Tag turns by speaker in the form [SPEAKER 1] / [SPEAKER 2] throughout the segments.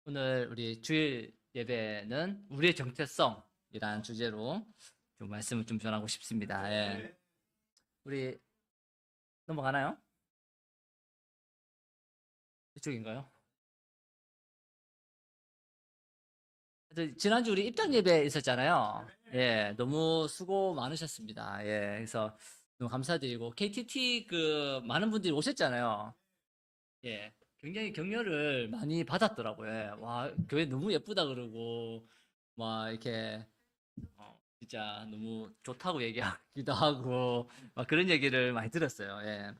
[SPEAKER 1] 오늘 우리 주일 예배는 우리의 정체성이라는 주제로 좀 말씀을 좀 전하고 싶습니다. 예. 우리 넘어가나요? 이쪽인가요? 지난주 우리 입당 예배 있었잖아요. 예, 너무 수고 많으셨습니다. 예, 그래서 너무 감사드리고 KTT 많은 분들이 오셨잖아요. 예, 굉장히 격려를 많이 받았더라고요. 예. 와, 교회 너무 예쁘다 그러고 막 이렇게 진짜 너무 좋다고 얘기하기도 하고 막 그런 얘기를 많이 들었어요. 예.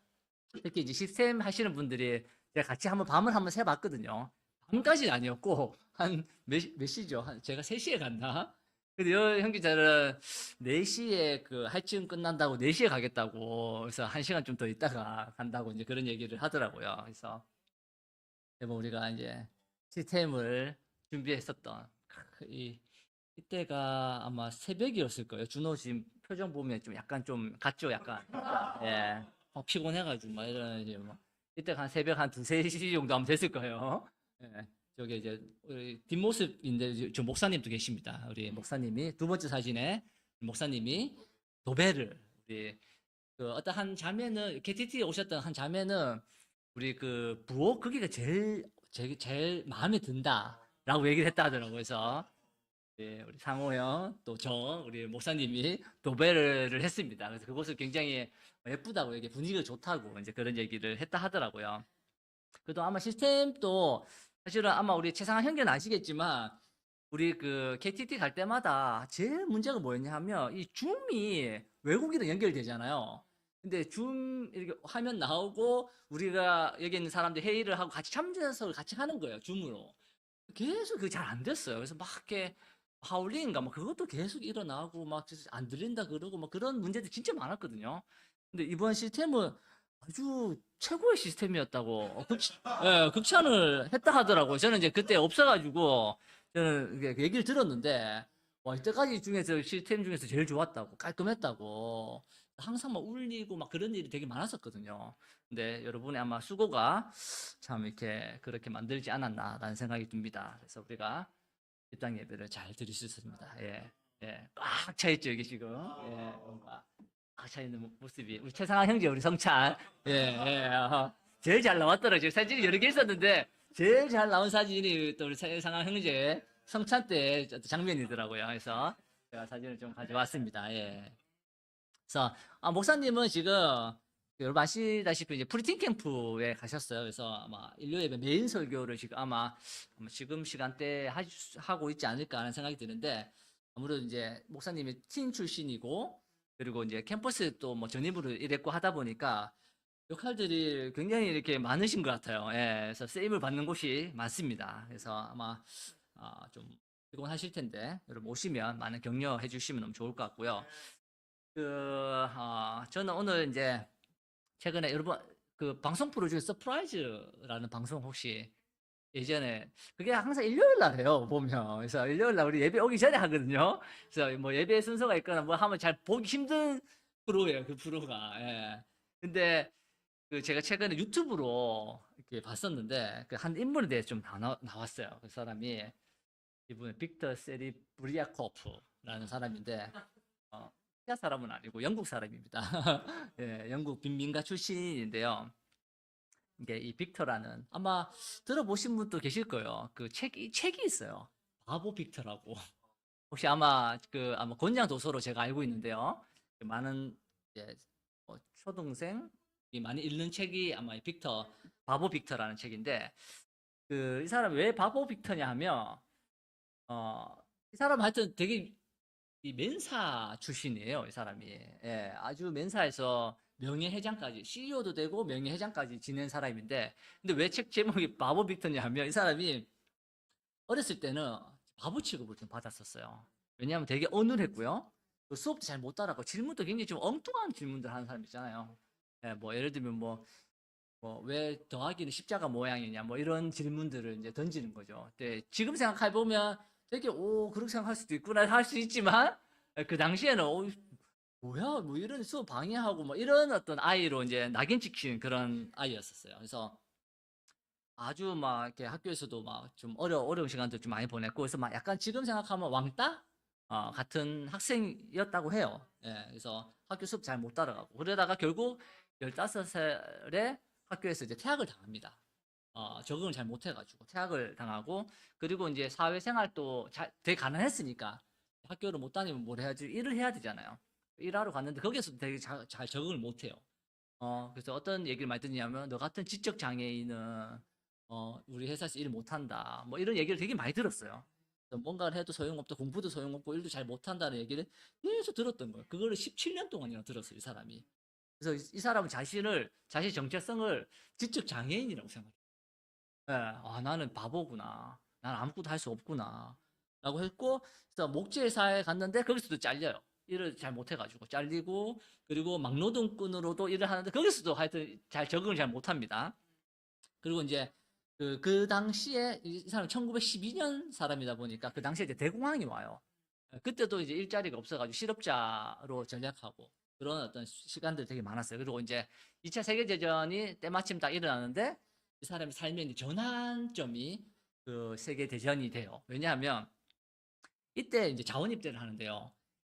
[SPEAKER 1] 특히 이제 시스템 하시는 분들이 제가 같이 한번 밤을 한번 새봤거든요. 밤까지는 아니었고 한 몇 시죠? 한 제가 3시에 갔나? 근데 형제자는 4시에 그 할증 끝난다고 4시에 가겠다고 그래서 1시간 좀 더 있다가 간다고 이제 그런 얘기를 하더라고요. 그래서 뭐 우리가 이제 시스템을 준비했었던 이때가 아마 새벽이었을 거예요. 준호 지금 표정 보면 좀 약간 좀 같죠? 약간. 예. 피곤해가지고 막 이런 이제 뭐 이때 한 새벽 한 두세 시 정도 하면 됐을 거예요. 예. 저기 이제 우리 뒷모습인데 저 목사님도 계십니다. 우리 목사님이 두 번째 사진에 목사님이 도배를 우리 어떤 한 자매는 KTT에 오셨던 한 자매는 우리 부엌 거기가 제일 마음에 든다라고 얘기를 했다 하더라고요. 그래서 예, 우리 상호 형, 또 우리 목사님이 도배를 했습니다. 그래서 그곳을 굉장히 예쁘다고, 이게 분위기가 좋다고, 이제 그런 얘기를 했다 하더라고요. 그래도 아마 시스템도 사실은 아마 우리 최상한 형제는 아시겠지만, 우리 KTT 갈 때마다 제일 문제가 뭐였냐 하면, 이 줌이 외국이랑 연결되잖아요. 근데 줌 이렇게 화면 나오고, 우리가 여기 있는 사람들 회의를 하고 같이 참여해서 같이 하는 거예요, 줌으로. 계속 그게 잘 안 됐어요. 그래서 막 이렇게 하울링인가 막 그것도 계속 일어나고 막 안 들린다 그러고 막 그런 문제들이 진짜 많았거든요. 근데 이번 시스템은 아주 최고의 시스템이었다고 예, 극찬을 했다 하더라고요. 저는 이제 그때 없어가지고 저는 이게 그 얘기를 들었는데 와 이때까지 중에서 시스템 중에서 제일 좋았다고 깔끔했다고 항상 막 울리고 막 그런 일이 되게 많았었거든요. 근데 여러분의 아마 수고가 참 이렇게 그렇게 만들지 않았나라는 생각이 듭니다. 그래서 우리가 입당 예배를 잘 드릴 수 있습니다. 예, 예, 꽉 차 있죠 여기 지금. 예, 뭔가 꽉 차 있는 모습이 우리 최상한 형제 우리 성찬. 예, 예, 제일 잘 나왔더라고요. 지금 사진이 여러 개 있었는데 제일 잘 나온 사진이 또 우리 최상한 형제 성찬 때 장면이더라고요. 그래서 제가 사진을 좀 가져왔습니다. 예. 그래서 목사님은 지금 여러분 아시다시피 이제 프리틴 캠프에 가셨어요. 그래서 아마 일요 예배 메인 설교를 지금 아마 지금 시간대 하고 있지 않을까 하는 생각이 드는데 아무래도 이제 목사님이 틴 출신이고 그리고 이제 캠퍼스 또 뭐 전임으로 일했고 하다 보니까 역할들이 굉장히 이렇게 많으신 것 같아요. 예, 그래서 쓰임을 받는 곳이 많습니다. 그래서 아마 좀 피곤하실 텐데 여러분 오시면 많은 격려해 주시면 너무 좋을 것 같고요. 저는 오늘 이제 최근에 여러분 방송 프로 중에 서프라이즈라는 방송 혹시 예전에 그게 항상 일요일 날 해요 보면 그래서 일요일 날 우리 예배 오기 전에 하거든요. 그래서 뭐 예배 순서가 있거나 뭐 하면 잘 보기 힘든 프로예요 그 프로가. 예. 근데 제가 최근에 유튜브로 이렇게 봤었는데 그 한 인물에 대해서 좀 나왔어요. 그 사람이 이분은 빅터 세리브리아코프라는 사람인데 러시아 사람은 아니고 영국 사람입니다. 예, 영국 빈민가 출신인데요. 이게 이 빅터라는 아마 들어보신 분도 계실 거예요. 책이 있어요. 바보 빅터라고. 혹시 아마 권장 도서로 제가 알고 있는데요. 많은 이제 초등생이 많이 읽는 책이 아마 이 빅터 바보 빅터라는 책인데 이 사람 왜 바보 빅터냐 하면 이 사람 하여튼 되게 이 멘사 출신이에요, 이 사람이. 예, 아주 멘사에서 명예회장까지, CEO도 되고 명예회장까지 지낸 사람인데, 근데 왜 책 제목이 바보 빅터냐 하면 이 사람이 어렸을 때는 바보 취급을 좀 받았었어요. 왜냐하면 되게 어눌했고요. 또 수업도 잘 못 따라고 질문도 굉장히 좀 엉뚱한 질문들 하는 사람 있잖아요. 예, 뭐 예를 들면 왜 더하기는 십자가 모양이냐, 뭐 이런 질문들을 이제 던지는 거죠. 근데 지금 생각해보면 되게, 그렇게 생각할 수도 있구나 할 수 있지만, 그 당시에는, 뭐야, 뭐 이런 수업 방해하고, 뭐 이런 어떤 아이로 이제 낙인 찍힌 그런 아이였었어요. 그래서, 아주 막 이렇게 학교에서도 막 좀 어려운 시간도 좀 많이 보냈고, 그래서 막 약간 지금 생각하면 왕따 같은 학생이었다고 해요. 예, 그래서 학교 수업 잘 못 따라가고 그러다가 결국 15살에 학교에서 이제 퇴학을 당합니다. 적응을 잘 못해가지고 퇴학을 당하고, 그리고 이제 사회생활도 되게 가난했으니까 학교를 못 다니면 뭘 해야지, 일을 해야 되잖아요. 일하러 갔는데 거기에서도 되게 잘 적응을 못해요. 그래서 어떤 얘기를 많이 듣냐면, 너 같은 지적 장애인은 우리 회사에서 일 못한다, 뭐 이런 얘기를 되게 많이 들었어요. 그래서 뭔가를 해도 소용없다, 공부도 소용없고 일도 잘 못한다는 얘기를 계속 들었던 거예요. 그거를 17년 동안이나 들었어요, 이 사람이. 그래서 이 사람은 자신 정체성을 지적 장애인이라고 생각해요. 예, 나는 바보구나. 난 아무것도 할 수 없구나. 라고 했고, 그래서 목재회사에 갔는데 거기서도 잘려요. 일을 잘 못해가지고 잘리고, 그리고 막노동꾼으로도 일을 하는데 거기서도 하여튼 적응을 잘 못합니다. 그리고 이제 그 당시에 이 사람이 1912년 사람이다 보니까 그 당시에 이제 대공황이 와요. 그때도 이제 일자리가 없어가지고 실업자로 전략하고 그런 어떤 시간들이 되게 많았어요. 그리고 이제 2차 세계대전이 때마침 딱 일어나는데 이 사람의 삶의 이제 전환점이 그 세계대전이 돼요. 왜냐하면 이때 이제 자원 입대를 하는데요.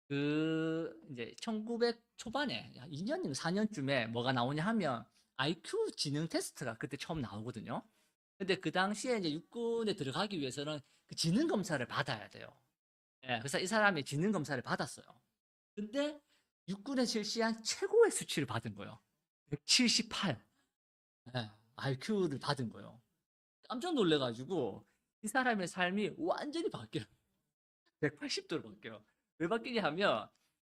[SPEAKER 1] 그 이제 1900 초반에 2년인가 4년쯤에 뭐가 나오냐 하면 IQ 지능 테스트가 그때 처음 나오거든요. 근데 그 당시에 이제 육군에 들어가기 위해서는 그 지능 검사를 받아야 돼요. 예, 그래서 이 사람이 지능 검사를 받았어요. 근데 육군에 실시한 최고의 수치를 받은 거예요. 178. 예, IQ를 받은 거예요. 깜짝 놀래가지고 이 사람의 삶이 완전히 바뀌어요. 180도로 바뀌어요. 왜 바뀌냐 하면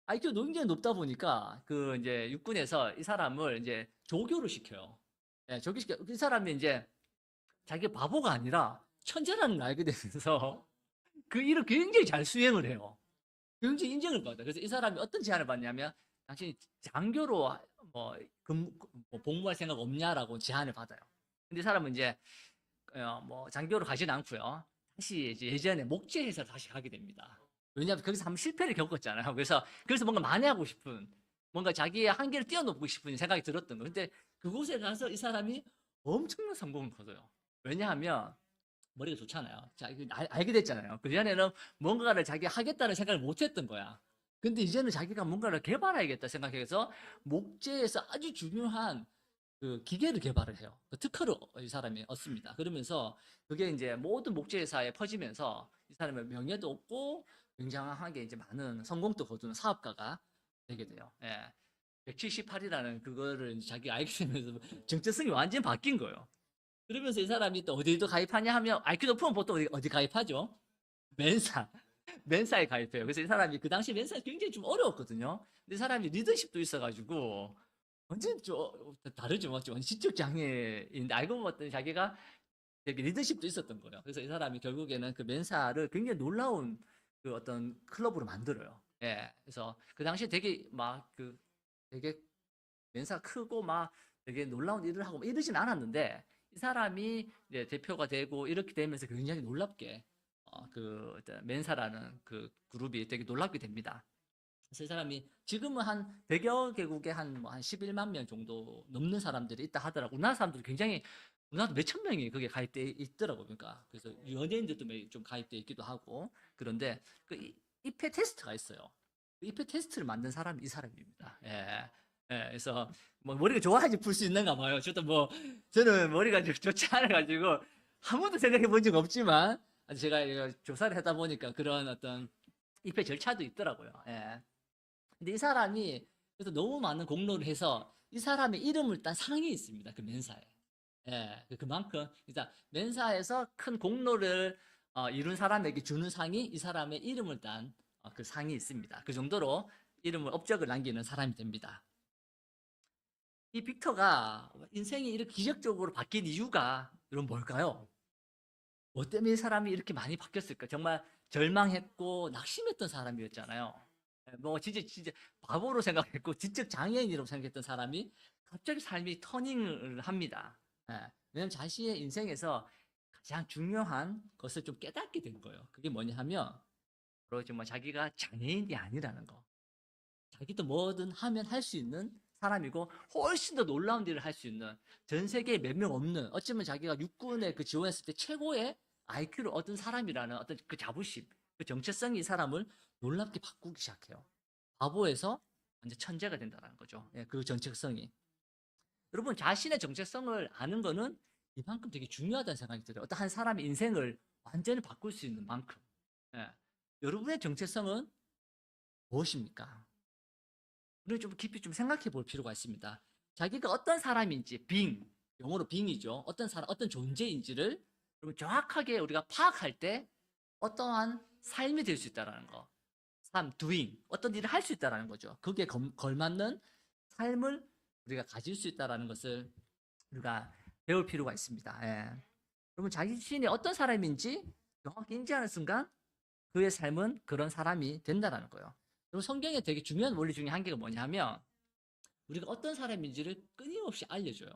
[SPEAKER 1] IQ가 굉장히 높다 보니까 그 이제 육군에서 이 사람을 이제 조교를 시켜요. 예, 조교시켜. 이 사람이 이제 자기가 바보가 아니라 천재라는 걸 알게 되면서 그 일을 굉장히 잘 수행을 해요. 굉장히 인정을 받아요. 그래서 이 사람이 어떤 제안을 받냐면, 당신이 장교로 뭐, 뭐 복무할 생각 없냐라고 제안을 받아요. 근데 이 사람은 이제 뭐 장교로 가지는 않고요. 다시 이제 예전에 목재회사를 다시 가게 됩니다. 왜냐하면 거기서 한번 실패를 겪었잖아요. 그래서 뭔가 만회하고 싶은, 뭔가 자기의 한계를 뛰어넘고 싶은 생각이 들었던 거예요. 근데 그곳에 가서 이 사람이 엄청난 성공을 거둬요. 왜냐하면 머리가 좋잖아요. 자, 알게 됐잖아요. 그전에는 뭔가를 자기가 하겠다는 생각을 못 했던 거야. 근데 이제는 자기가 뭔가를 개발해야겠다 생각해서 목재에서 아주 중요한 그 기계를 개발을 해요. 그 특허를 이 사람이 얻습니다. 그러면서 그게 이제 모든 목재 회사에 퍼지면서 이 사람의 명예도 얻고 굉장하게 이제 많은 성공도 거두는 사업가가 되게 돼요. 예. 178이라는 그거를 이제 자기가 알게 되면서 정체성이 완전히 바뀐 거예요. 그러면서 이 사람이 또 어디도 가입하냐 하면 IQ 높으면 보통 어디 가입하죠? 맨사. 맨사에 가입해요. 그래서 이 사람이 그 당시 맨사가 굉장히 좀 어려웠거든요. 근데 이 사람이 리더십도 있어가지고 완전 좀 다르죠. 맞죠? 지적 장애인데 알고 봤더니 자기가 되게 리더십도 있었던 거예요. 그래서 이 사람이 결국에는 그 맨사를 굉장히 놀라운 그 어떤 클럽으로 만들어요. 예. 그래서 그 당시에 되게 막 그 되게 맨사 크고 막 되게 놀라운 일을 하고 막 이러진 않았는데 이 사람이 이제 대표가 되고 이렇게 되면서 굉장히 놀랍게 그 맨사라는 그 그룹이 되게 놀랍게 됩니다. 그래서 이 사람이 지금은 한 100여 개국에 한 11만 명 정도 넘는 사람들이 있다 하더라고. 우리나라 사람들이 굉장히, 우리나라도 몇천 명이 그게 가입돼 있더라고. 그러니까 그래서 연예인들도 좀 가입돼 있기도 하고. 그런데 그 입회 테스트가 있어요. 그 입회 테스트를 만든 사람이 이 사람입니다. 예. 예, 그래서 뭐 머리가 좋아야지 풀 수 있는가 봐요. 저는 머리가 좋지 않아가지고 한 번도 생각해 본 적 없지만 제가 이거 조사를 하다 보니까 그런 어떤 입회 절차도 있더라고요. 예. 근데 이 사람이 그래서 너무 많은 공로를 해서 이 사람의 이름을 딴 상이 있습니다. 그 맨사에. 예, 그만큼 일단 맨사에서 큰 공로를 이룬 사람에게 주는 상이 이 사람의 이름을 딴 그 상이 있습니다. 그 정도로 이름을 업적을 남기는 사람이 됩니다. 이 빅터가 인생이 이렇게 기적적으로 바뀐 이유가 이런 뭘까요? 뭐 때문에 이 사람이 이렇게 많이 바뀌었을까? 정말 절망했고 낙심했던 사람이었잖아요. 뭐 진짜 바보로 생각했고 지적 장애인이라고 생각했던 사람이 갑자기 삶이 터닝을 합니다. 왜냐면 자신의 인생에서 가장 중요한 것을 좀 깨닫게 된 거예요. 그게 뭐냐 하면 바로 정말 자기가 장애인이 아니라는 거. 자기도 뭐든 하면 할 수 있는 사람이고 훨씬 더 놀라운 일을 할 수 있는 전 세계에 몇 명 없는 어쩌면 자기가 육군에 그 지원했을 때 최고의 IQ를 얻은 사람이라는 어떤 그 자부심, 그 정체성이 이 사람을 놀랍게 바꾸기 시작해요. 바보에서 완전 천재가 된다는 거죠. 예, 그 정체성이. 여러분 자신의 정체성을 아는 거는 이만큼 되게 중요하다는 생각이 들어요. 어떤 한 사람의 인생을 완전히 바꿀 수 있는 만큼. 예. 여러분의 정체성은 무엇입니까? 우리는 좀 깊이 좀 생각해 볼 필요가 있습니다. 자기가 어떤 사람인지, 영어로 빙이죠. 어떤 사람, 어떤 존재인지를 여러분 정확하게 우리가 파악할 때 어떠한 삶이 될 수 있다는 거. 삶, doing. 어떤 일을 할 수 있다는 거죠. 그게 걸맞는 삶을 우리가 가질 수 있다는 것을 우리가 배울 필요가 있습니다. 예. 여러분 자기 자신이 어떤 사람인지 정확히 인지하는 순간 그의 삶은 그런 사람이 된다는 거예요. 그리고 성경에 되게 중요한 원리 중에 한 개가 뭐냐면 우리가 어떤 사람인지를 끊임없이 알려줘요.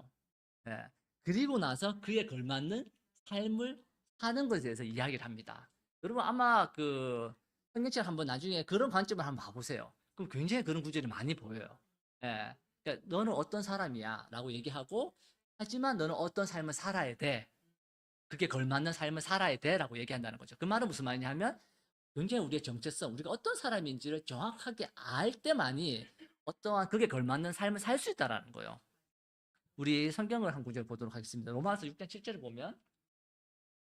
[SPEAKER 1] 예. 그리고 나서 그에 걸맞는 삶을 사는 것에 대해서 이야기를 합니다. 여러분 아마 그 성경책 한번 나중에 그런 관점을 한번 봐보세요. 그럼 굉장히 그런 구절이 많이 보여요. 예. 그러니까 너는 어떤 사람이야 라고 얘기하고 하지만 너는 어떤 삶을 살아야 돼. 그게 걸맞는 삶을 살아야 돼 라고 얘기한다는 거죠. 그 말은 무슨 말이냐면 굉장히 우리의 정체성, 우리가 어떤 사람인지를 정확하게 알 때만이 어떠한 그게 걸맞는 삶을 살 수 있다는 거예요. 우리 성경을 한 구절 보도록 하겠습니다. 로마서 6장 7절을 보면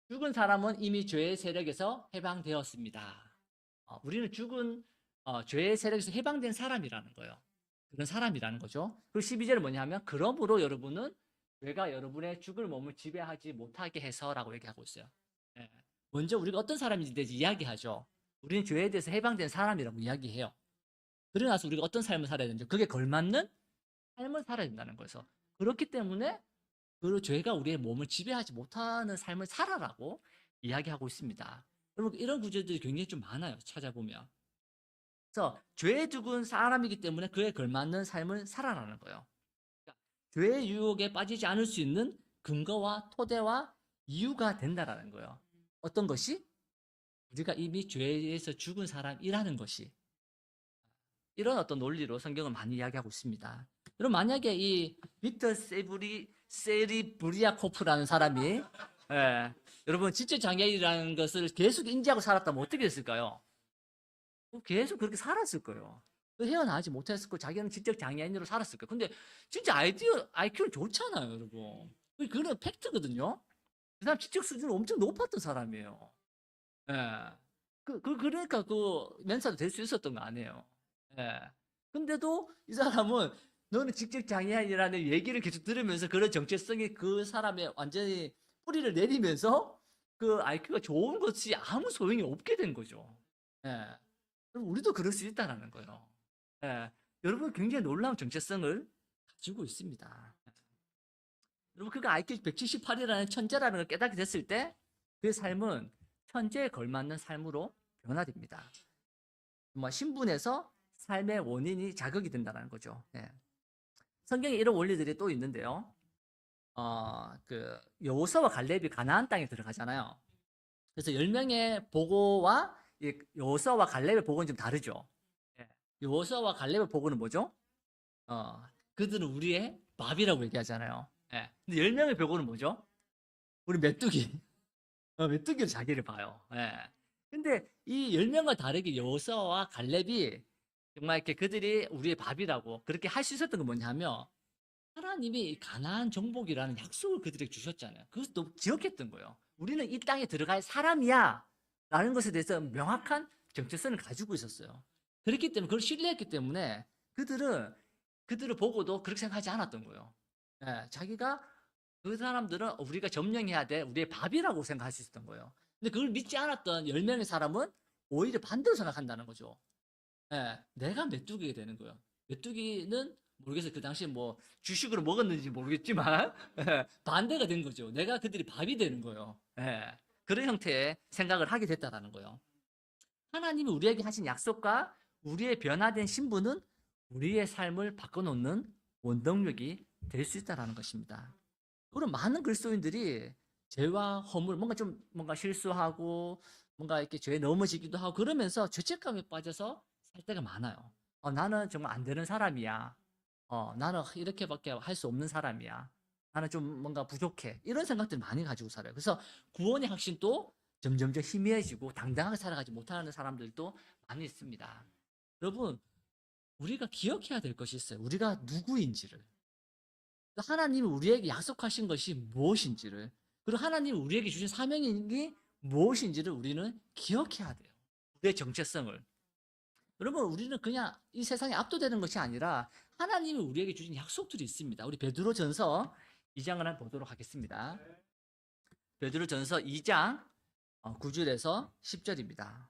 [SPEAKER 1] 죽은 사람은 이미 죄의 세력에서 해방되었습니다. 우리는 죽은 죄의 세력에서 해방된 사람이라는 거예요. 그런 사람이라는 거죠. 그리고 12절은 뭐냐면 그러므로 여러분은 죄가 여러분의 죽을 몸을 지배하지 못하게 해서라고 얘기하고 있어요. 예. 먼저 우리가 어떤 사람인지 대해서 이야기하죠. 우리는 죄에 대해서 해방된 사람이라고 이야기해요. 그러고 나서 우리가 어떤 삶을 살아야 되는지 그게 걸맞는 삶을 살아야 된다는 거예요. 그렇기 때문에 그 죄가 우리의 몸을 지배하지 못하는 삶을 살아라고 이야기하고 있습니다. 여러분 이런 구절들이 굉장히 좀 많아요. 찾아보면. 그래서 죄에 죽은 사람이기 때문에 그에 걸맞는 삶을 살아라는 거예요. 그러니까 죄의 유혹에 빠지지 않을 수 있는 근거와 토대와 이유가 된다라는 거예요. 어떤 것이? 우리가 이미 죄에서 죽은 사람이라는 것이. 이런 어떤 논리로 성경은 많이 이야기하고 있습니다. 여러분 만약에 이 빅터 세리브리아코프라는 사람이 여러분 지적 장애인이라는 것을 계속 인지하고 살았다면 어떻게 됐을까요? 계속 그렇게 살았을 거예요. 헤어나지 못했을 거고 자기는 지적 장애인으로 살았을 거예요. 근데 진짜 IQ는 좋잖아요, 여러분. 그건 팩트거든요. 그 사람 지적 수준은 엄청 높았던 사람이에요. 예. 그러니까 그 멘사도 될 수 있었던 거 아니에요. 예. 근데도 이 사람은 너는 직접 장애인이라는 얘기를 계속 들으면서 그런 정체성이 그 사람의 완전히 뿌리를 내리면서 그 IQ가 좋은 것이 아무 소용이 없게 된 거죠. 예. 그럼 우리도 그럴 수 있다라는 거예요. 예. 여러분 굉장히 놀라운 정체성을 가지고 있습니다. 여러분 그가 IQ 178이라는 천재라는 걸 깨닫게 됐을 때 그의 삶은 천재에 걸맞는 삶으로 변화됩니다. 신분에서 삶의 원인이 자극이 된다는 거죠. 예. 성경에 이런 원리들이 또 있는데요. 그 여호수아와 갈렙이 가나안 땅에 들어가잖아요. 그래서 10명의 보고와 여호수아와 갈렙의 보고는 좀 다르죠. 예. 여호수아와 갈렙의 보고는 뭐죠? 그들은 우리의 밥이라고 얘기하잖아요. 예. 근데 10명의 보고는 뭐죠? 우리 메뚜기. 메뚜기로 자기를 봐요. 예. 근데 이 10명과 다르게 여호수아와 갈렙이 정말 이렇게 그들이 우리의 밥이라고 그렇게 할 수 있었던 건 뭐냐면 하나님이 가나안 정복이라는 약속을 그들에게 주셨잖아요. 그것도 기억했던 거예요. 우리는 이 땅에 들어갈 사람이야 라는 것에 대해서 명확한 정체성을 가지고 있었어요. 그렇기 때문에 그걸 신뢰했기 때문에 그들을 보고도 그렇게 생각하지 않았던 거예요. 예, 자기가 그 사람들은 우리가 점령해야 돼 우리의 밥이라고 생각할 수 있었던 거예요. 근데 그걸 믿지 않았던 10명의 사람은 오히려 반대로 생각한다는 거죠. 예, 내가 메뚜기가 되는 거예요. 메뚜기는 모르겠어요. 그 당시에 뭐 주식으로 먹었는지 모르겠지만 반대가 된 거죠. 내가 그들이 밥이 되는 거예요. 예, 그런 형태의 생각을 하게 됐다라는 거예요. 하나님이 우리에게 하신 약속과 우리의 변화된 신분은 우리의 삶을 바꿔놓는 원동력이 될 수 있다라는 것입니다. 그런 많은 그리스도인들이 죄와 허물, 뭔가 실수하고 뭔가 이렇게 죄에 넘어지기도 하고 그러면서 죄책감에 빠져서 살 때가 많아요. 나는 정말 안 되는 사람이야. 나는 이렇게밖에 할 수 없는 사람이야. 나는 좀 뭔가 부족해. 이런 생각들 많이 가지고 살아요. 그래서 구원의 확신도 점점점 희미해지고 당당하게 살아가지 못하는 사람들도 많이 있습니다. 여러분, 우리가 기억해야 될 것이 있어요. 우리가 누구인지를. 하나님이 우리에게 약속하신 것이 무엇인지를, 그리고 하나님이 우리에게 주신 사명이 무엇인지를 우리는 기억해야 돼요. 우리의 정체성을. 여러분, 우리는 그냥 이 세상에 압도되는 것이 아니라 하나님이 우리에게 주신 약속들이 있습니다. 우리 베드로전서 2장을 한번 보도록 하겠습니다. 베드로전서 2장 9절에서 10절입니다.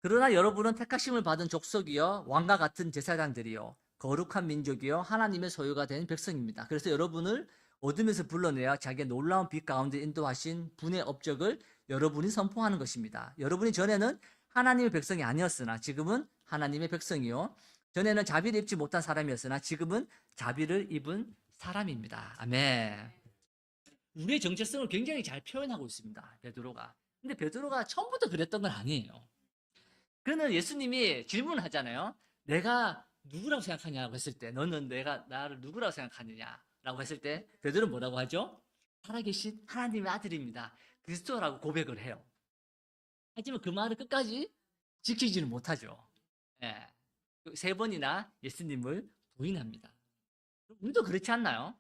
[SPEAKER 1] 그러나 여러분은 택하심을 받은 족속이요 왕과 같은 제사장들이요 거룩한 민족이요 하나님의 소유가 된 백성입니다. 그래서 여러분을 어둠에서 불러내어 자기의 놀라운 빛 가운데 인도하신 분의 업적을 여러분이 선포하는 것입니다. 여러분이 전에는 하나님의 백성이 아니었으나 지금은 하나님의 백성이요 전에는 자비를 입지 못한 사람이었으나 지금은 자비를 입은 사람입니다. 아멘. 우리의 정체성을 굉장히 잘 표현하고 있습니다, 베드로가. 근데 베드로가 처음부터 그랬던 건 아니에요. 그는 예수님이 질문을 하잖아요. 내가 누구라고 생각하냐고 했을 때, 너는 내가 나를 누구라고 생각하느냐라고 했을 때 베드로는 뭐라고 하죠? 살아계신 하나님의 아들입니다. 그리스도라고 고백을 해요. 하지만 그 말을 끝까지 지키지는 못하죠. 예. 3번이나 예수님을 부인합니다. 우리도 그렇지 않나요?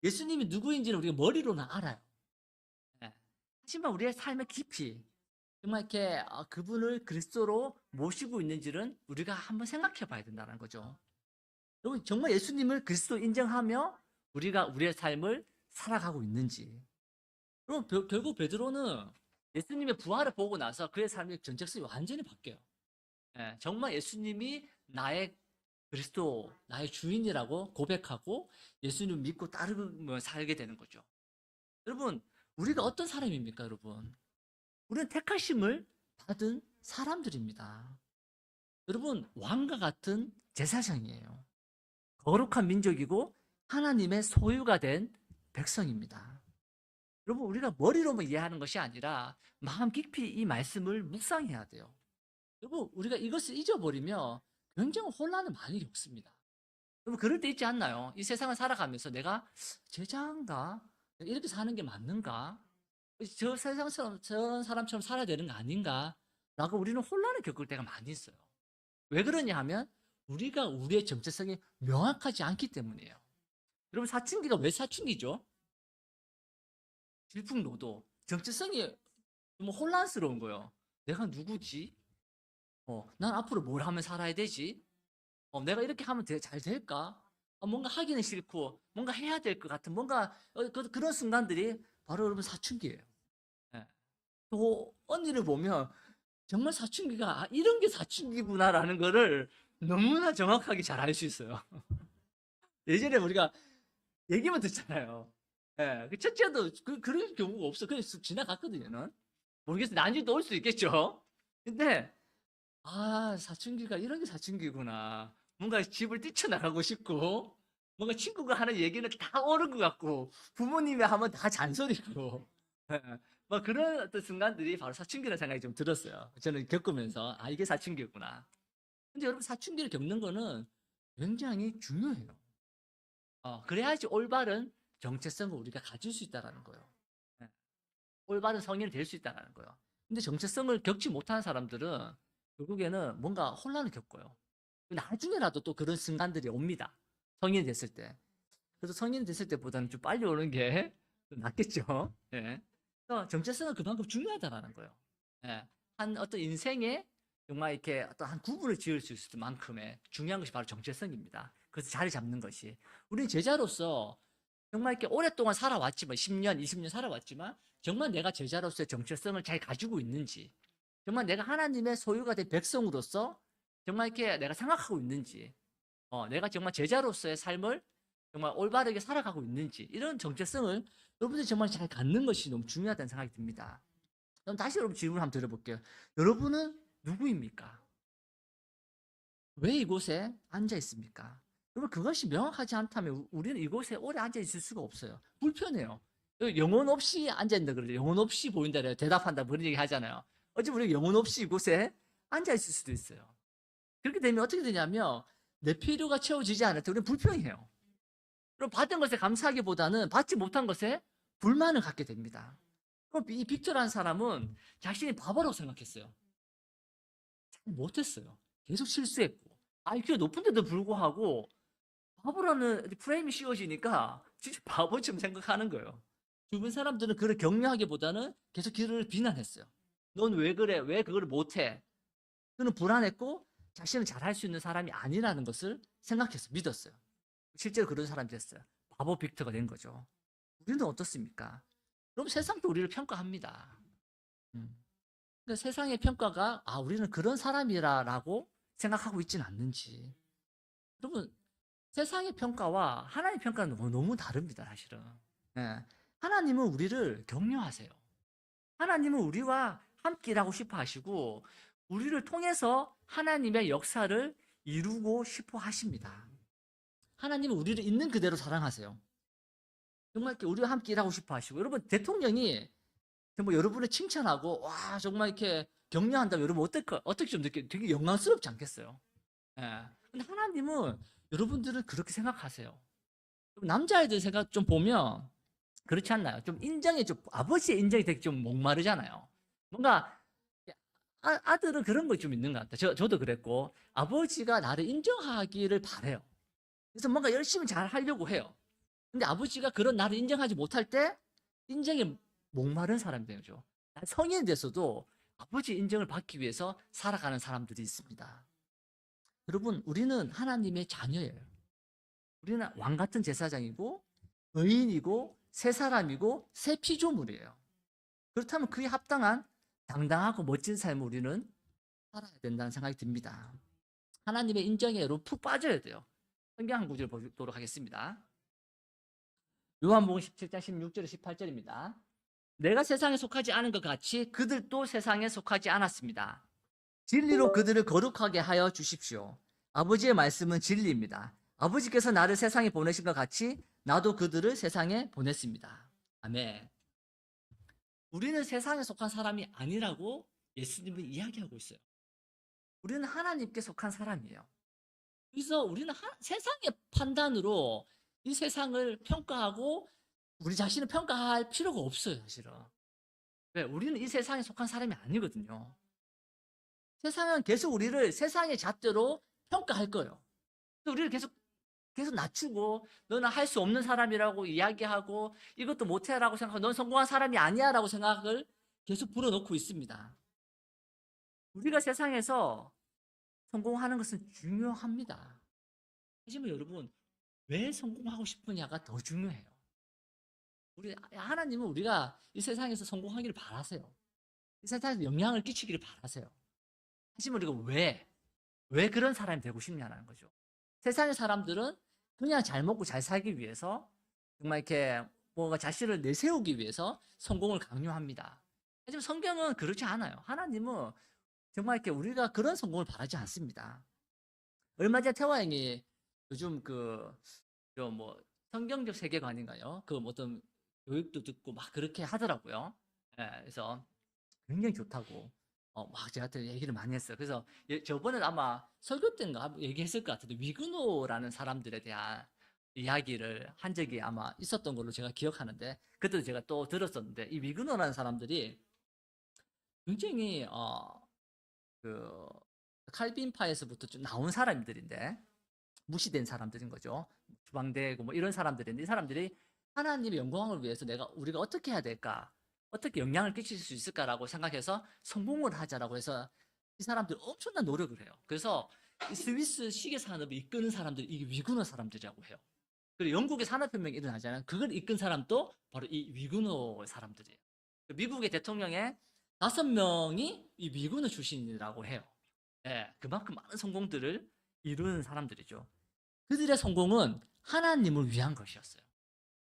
[SPEAKER 1] 예수님이 누구인지는 우리가 머리로는 알아요. 예. 하지만 우리의 삶의 깊이 정말 이렇게 그분을 그리스도로 모시고 있는지는 우리가 한번 생각해 봐야 된다는 거죠. 여러분, 정말 예수님을 그리스도 인정하며 우리가 우리의 삶을 살아가고 있는지. 그럼 결국 베드로는 예수님의 부활을 보고 나서 그의 삶의 정체성이 완전히 바뀌어요. 예, 정말 예수님이 나의 그리스도, 나의 주인이라고 고백하고 예수님을 믿고 따르며 살게 되는 거죠. 여러분, 우리가 어떤 사람입니까, 여러분? 우리는 택하심을 받은 사람들입니다. 여러분, 왕과 같은 제사장이에요. 거룩한 민족이고 하나님의 소유가 된 백성입니다. 여러분, 우리가 머리로만 이해하는 것이 아니라 마음 깊이 이 말씀을 묵상해야 돼요. 여러분, 우리가 이것을 잊어버리면 굉장히 혼란을 많이 겪습니다. 여러분, 그럴 때 있지 않나요? 이 세상을 살아가면서 내가 제자인가? 이렇게 사는 게 맞는가? 저 세상처럼 저런 사람처럼 살아야 되는 거 아닌가? 라고 우리는 혼란을 겪을 때가 많이 있어요. 왜 그러냐 하면 우리가 우리의 정체성이 명확하지 않기 때문이에요. 여러분, 사춘기가 왜 사춘기죠? 질풍노도. 정체성이 좀 혼란스러운 거예요. 내가 누구지? 난 앞으로 뭘 하면 살아야 되지? 내가 이렇게 하면 잘 될까? 뭔가 하기는 싫고 뭔가 해야 될 것 같은 뭔가 그런 순간들이 바로 여러분 사춘기예요. 예. 또 언니를 보면 정말 사춘기가 이런 게 사춘기구나라는 거를 너무나 정확하게 잘 알 수 있어요. 예전에 우리가 얘기만 듣잖아요. 예, 그 첫째도 그런 경우가 없어. 그냥 쑥 지나갔거든요. 는. 모르겠어요. 나중에 또 올 수 있겠죠. 근데 사춘기가 이런 게 사춘기구나. 뭔가 집을 뛰쳐나가고 싶고 뭔가 친구가 하는 얘기는 다 옳은 것 같고 부모님이 하면 다 잔소리고 뭐 그런 어떤 순간들이 바로 사춘기라는 생각이 좀 들었어요. 저는 겪으면서 이게 사춘기구나. 근데 여러분, 사춘기를 겪는 거는 굉장히 중요해요. 그래야지 올바른 정체성을 우리가 가질 수 있다는 거예요. 예. 올바른 성인이 될 수 있다는 거예요. 근데 정체성을 겪지 못하는 사람들은 결국에는 뭔가 혼란을 겪어요. 나중에라도 또 그런 순간들이 옵니다. 성인이 됐을 때. 그래서 성인이 됐을 때보다는 좀 빨리 오는 게 낫겠죠. 예. 그래서 정체성은 그만큼 중요하다는 거예요. 예. 한 어떤 인생에 정말 이렇게 어떤 한 구분을 지을 수 있을 만큼의 중요한 것이 바로 정체성입니다. 그래서 자리 잡는 것이. 우리는 제자로서 정말 이렇게 오랫동안 살아왔지만, 10년, 20년 살아왔지만, 정말 내가 제자로서의 정체성을 잘 가지고 있는지, 정말 내가 하나님의 소유가 된 백성으로서 정말 이렇게 내가 생각하고 있는지, 내가 정말 제자로서의 삶을 정말 올바르게 살아가고 있는지, 이런 정체성을 여러분들이 정말 잘 갖는 것이 너무 중요하다는 생각이 듭니다. 그럼 다시 여러분 질문 한번 드려볼게요. 여러분은 누구입니까? 왜 이곳에 앉아 있습니까? 여러분, 그것이 명확하지 않다면 우리는 이곳에 오래 앉아 있을 수가 없어요. 불편해요. 영혼 없이 앉아 있는다 그러죠. 영혼 없이 보인다 그래요. 대답한다 그런 얘기 하잖아요. 어찌 우리가 영혼 없이 이곳에 앉아 있을 수도 있어요. 그렇게 되면 어떻게 되냐면 내 필요가 채워지지 않을 때 우리는 불평해요. 그럼 받은 것에 감사하기보다는 받지 못한 것에 불만을 갖게 됩니다. 그럼 이 빅터라는 사람은 자신이 바보라고 생각했어요. 못했어요. 계속 실수했고 IQ가 높은데도 불구하고 바보라는 프레임이 씌워지니까 진짜 바보처럼 생각하는 거예요. 주변 사람들은 그를 격려하기보다는 계속 그를 비난했어요. 넌 왜 그래? 왜 그걸 못해? 그는 불안했고 자신은 잘할 수 있는 사람이 아니라는 것을 생각했어요. 믿었어요. 실제로 그런 사람이 됐어요. 바보 빅터가 된 거죠. 우리는 어떻습니까? 그럼 세상도 우리를 평가합니다. 그러니까 세상의 평가가 우리는 그런 사람이라고 생각하고 있지는 않는지. 여러분, 세상의 평가와 하나님의 평가는 너무 다릅니다, 사실은. 예. 하나님은 우리를 격려하세요. 하나님은 우리와 함께 일하고 싶어 하시고 우리를 통해서 하나님의 역사를 이루고 싶어 하십니다. 하나님은 우리를 있는 그대로 사랑하세요. 정말 이렇게 우리와 함께 일하고 싶어 하시고 여러분 대통령이 정말 여러분을 칭찬하고 와 정말 이렇게 격려한다면 여러분 어떻게 좀 느껴 되게 영광스럽지 않겠어요? 예. 근데 하나님은 여러분들은 그렇게 생각하세요. 남자애들 생각 좀 보면 그렇지 않나요? 좀 인정이 좀 아버지의 인정이 되게 좀 목마르잖아요. 뭔가 아들은 그런 거 좀 있는 것 같아요. 저도 그랬고 아버지가 나를 인정하기를 바래요. 그래서 뭔가 열심히 잘 하려고 해요. 근데 아버지가 그런 나를 인정하지 못할 때 인정에 목마른 사람이 되는 거죠. 성인이 돼서도 아버지 인정을 받기 위해서 살아가는 사람들이 있습니다. 여러분, 우리는 하나님의 자녀예요. 우리는 왕 같은 제사장이고 의인이고 새 사람이고 새 피조물이에요. 그렇다면 그에 합당한 당당하고 멋진 삶을 우리는 살아야 된다는 생각이 듭니다. 하나님의 인정에 여러분 푹 빠져야 돼요. 성경 한 구절 보도록 하겠습니다. 요한복음 17장 16절 18절입니다. 내가 세상에 속하지 않은 것 같이 그들도 세상에 속하지 않았습니다. 진리로 그들을 거룩하게 하여 주십시오. 아버지의 말씀은 진리입니다. 아버지께서 나를 세상에 보내신 것 같이 나도 그들을 세상에 보냈습니다. 아멘. 우리는 세상에 속한 사람이 아니라고 예수님은 이야기하고 있어요. 우리는 하나님께 속한 사람이에요. 그래서 우리는 세상의 판단으로 이 세상을 평가하고 우리 자신을 평가할 필요가 없어요, 사실은. 왜? 우리는 이 세상에 속한 사람이 아니거든요. 세상은 계속 우리를 세상의 잣대로 평가할 거예요. 우리를 계속 낮추고 너는 할 수 없는 사람이라고 이야기하고 이것도 못해라고 생각하고 넌 성공한 사람이 아니야라고 생각을 계속 불어넣고 있습니다. 우리가 세상에서 성공하는 것은 중요합니다. 하지만 여러분 왜 성공하고 싶으냐가 더 중요해요. 하나님은 우리가 이 세상에서 성공하기를 바라세요. 이 세상에서 영향을 끼치기를 바라세요. 하지만 우리가 왜 그런 사람이 되고 싶냐는 거죠. 세상의 사람들은 그냥 잘 먹고 잘 살기 위해서 정말 이렇게 뭔가 자신을 내세우기 위해서 성공을 강요합니다. 하지만 성경은 그렇지 않아요. 하나님은 정말 이렇게 우리가 그런 성공을 바라지 않습니다. 얼마 전에 태화 형이 요즘 뭐 성경적 세계관인가요? 어떤 교육도 듣고 막 그렇게 하더라고요. 예, 그래서 굉장히 좋다고 막 저한테 얘기를 많이 했어요. 그래서 저번에 아마 설교 때인가 얘기했을 것 같은데 위그노라는 사람들에 대한 이야기를 한 적이 아마 있었던 걸로 제가 기억하는데 그때도 제가 또 들었었는데 이 위그노라는 사람들이 굉장히 그 칼빈파에서부터 좀 나온 사람들인데 무시된 사람들인 거죠. 주방대고 뭐 이런 사람들인데 이 사람들이 하나님의 영광을 위해서 우리가 어떻게 해야 될까? 어떻게 영향을 끼칠 수 있을까라고 생각해서 성공을 하자라고 해서 이 사람들 엄청난 노력을 해요. 그래서 이 스위스 시계 산업을 이끄는 사람들이 이게 위그너 사람들이라고 해요. 그리고 영국의 산업혁명이 일어나잖아요. 그걸 이끈 사람도 바로 이 위그너 사람들이에요. 미국의 대통령의 5명이 이 위그너 출신이라고 해요. 예, 그만큼 많은 성공들을 이루는 사람들이죠. 그들의 성공은 하나님을 위한 것이었어요.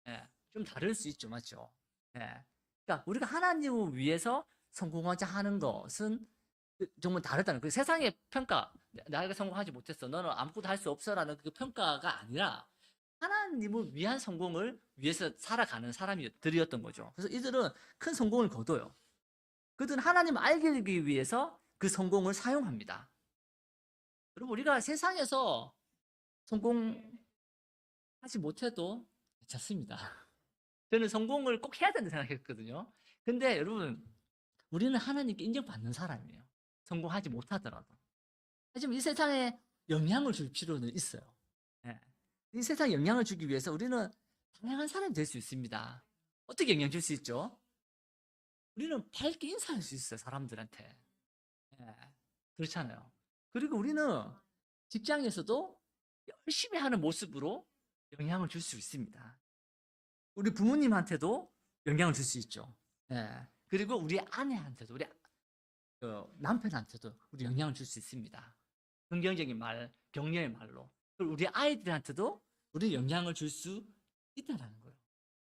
[SPEAKER 1] 예, 좀 다를 수 있죠, 맞죠? 예, 그러니까 우리가 하나님을 위해서 성공하자 하는 것은 정말 다르다는 그 세상의 평가, 내가 성공하지 못했어, 너는 아무것도 할 수 없어라는 그 평가가 아니라 하나님을 위한 성공을 위해서 살아가는 사람들이었던 거죠. 그래서 이들은 큰 성공을 거둬요. 그들은 하나님을 알기 위해서 그 성공을 사용합니다. 여러분 우리가 세상에서 성공하지 못해도 괜찮습니다. 저는 성공을 꼭 해야 된다고 생각했거든요. 근데 여러분, 우리는 하나님께 인정받는 사람이에요. 성공하지 못하더라도. 하지만 이 세상에 영향을 줄 필요는 있어요. 예. 이 세상에 영향을 주기 위해서 우리는 다양한 사람이 될 수 있습니다. 어떻게 영향 줄 수 있죠? 우리는 밝게 인사할 수 있어요, 사람들한테. 예. 그렇잖아요. 그리고 우리는 직장에서도 열심히 하는 모습으로 영향을 줄 수 있습니다. 우리 부모님한테도 영향을 줄 수 있죠. 예. 그리고 우리 아내한테도, 우리 남편한테도 우리 영향을 줄 수 있습니다. 긍정적인 말, 격려의 말로. 그리고 우리 아이들한테도 우리 영향을 줄 수 있다는 거예요.